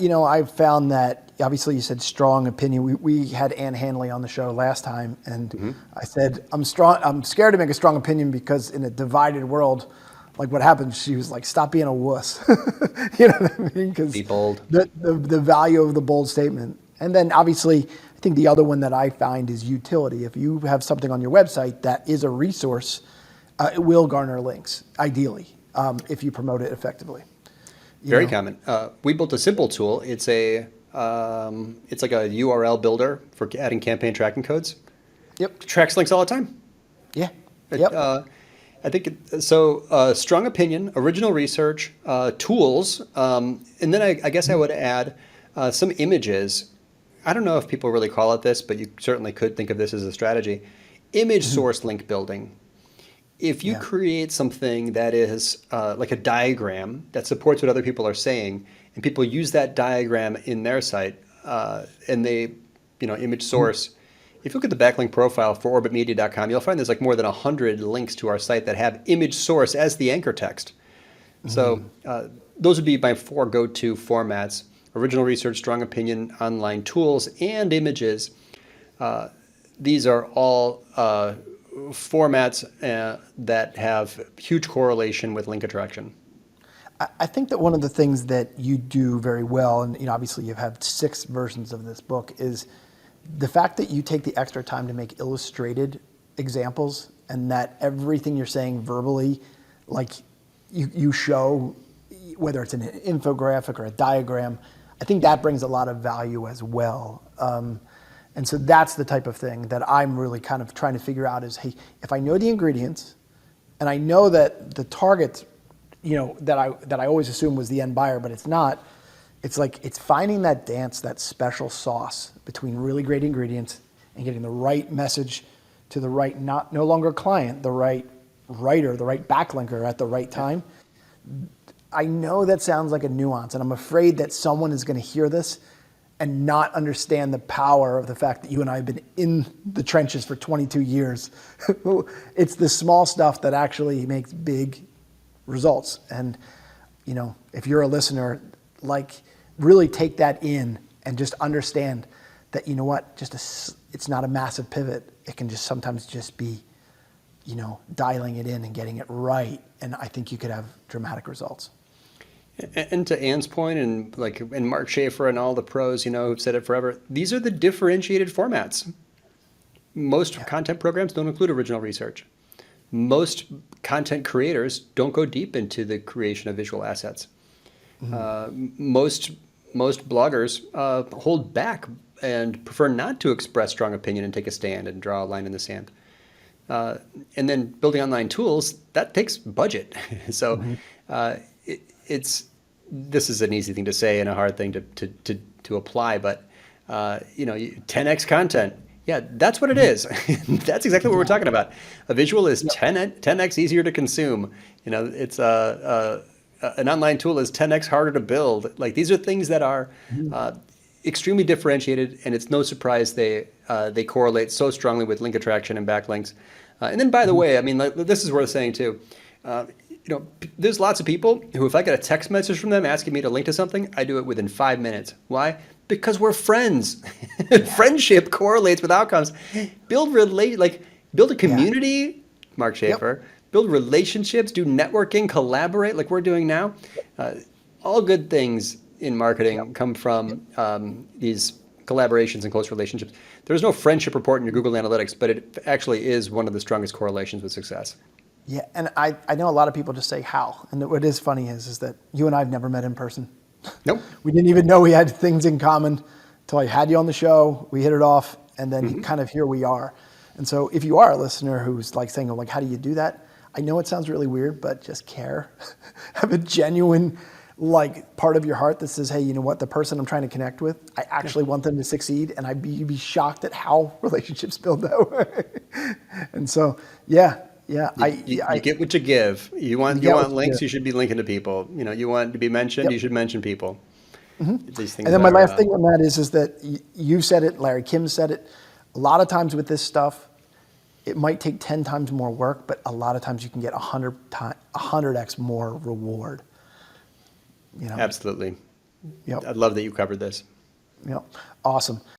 I've found that obviously you said strong opinion. We had Ann Hanley on the show last time, and I said I'm scared to make a strong opinion because in a divided world, like what happens, she was like, "Stop being a wuss." You know what I mean? Because Be bold. the value of the bold statement, and then obviously I think the other one that I find is utility. If you have something on your website that is a resource, it will garner links, ideally, if you promote it effectively. Very common. We built a simple tool. It's like a URL builder for adding campaign tracking codes. Yep. Tracks links all the time. Yeah. It, Yep. I think strong opinion, original research, tools, and then I guess I would add some images. I don't know if people really call it this, but you certainly could think of this as a strategy. Image source link building. If you Yeah. create something that is like a diagram that supports what other people are saying, and people use that diagram in their site, and they, image source. If you look at the backlink profile for orbitmedia.com, you'll find there's like more than 100 links to our site that have image source as the anchor text. So those would be my 4 go-to formats: original research, strong opinion, online tools, and images. These are all formats that have huge correlation with link attraction. I think that one of the things that you do very well, and obviously you have 6 versions of this book, is the fact that you take the extra time to make illustrated examples, and that everything you're saying verbally, like you show, whether it's an infographic or a diagram. I think that brings a lot of value as well. And so that's the type of thing that I'm really kind of trying to figure out is, hey, if I know the ingredients and I know that the target, that I always assume was the end buyer, but it's not, it's like it's finding that dance, that special sauce between really great ingredients and getting the right message to the right, no longer client, the right writer, the right backlinker at the right time. I know that sounds like a nuance, and I'm afraid that someone is going to hear this and not understand the power of the fact that you and I have been in the trenches for 22 years. It's the small stuff that actually makes big results. And, if you're a listener, like really take that in and just understand that, it's not a massive pivot. It can just sometimes just be, dialing it in and getting it right. And I think you could have dramatic results. And to Ann's point, and Mark Schaefer and all the pros, who've said it forever, these are the differentiated formats. Most content programs don't include original research. Most content creators don't go deep into the creation of visual assets. Most bloggers hold back and prefer not to express strong opinion and take a stand and draw a line in the sand. And then building online tools, that takes budget. So this is an easy thing to say and a hard thing to apply, but 10x content. Yeah, that's what it is. That's exactly what we're talking about. A visual is 10x easier to consume. It's an online tool is 10x harder to build. Like, these are things that are extremely differentiated, and it's no surprise they correlate so strongly with link attraction and backlinks. And then, by the way, I mean, this is worth saying too. There's lots of people who, if I get a text message from them asking me to link to something, I do it within 5 minutes. Why? Because we're friends. Friendship correlates with outcomes. Build a community, Mark Schaefer. Build relationships, do networking, collaborate like we're doing now. All good things in marketing come from these collaborations and close relationships. There's no friendship report in your Google Analytics, but it actually is one of the strongest correlations with success. Yeah, and I know a lot of people just say how, and what is funny is that you and I have never met in person. Nope. We didn't even know we had things in common until I had you on the show. We hit it off, and then kind of here we are. And so if you are a listener who's like saying, like, how do you do that? I know it sounds really weird, but just care. Have a genuine part of your heart that says, hey, you know what? The person I'm trying to connect with, I actually want them to succeed, and you'd be shocked at how relationships build that way. And so, yeah. You get what you give. You want links, you should be linking to people. You want to be mentioned, you should mention people. These things. And then my last thing on that is that you said it, Larry Kim said it. A lot of times with this stuff, it might take 10 times more work, but a lot of times you can get 100x more reward. Absolutely. Yep. I love that you covered this. Yep. Awesome.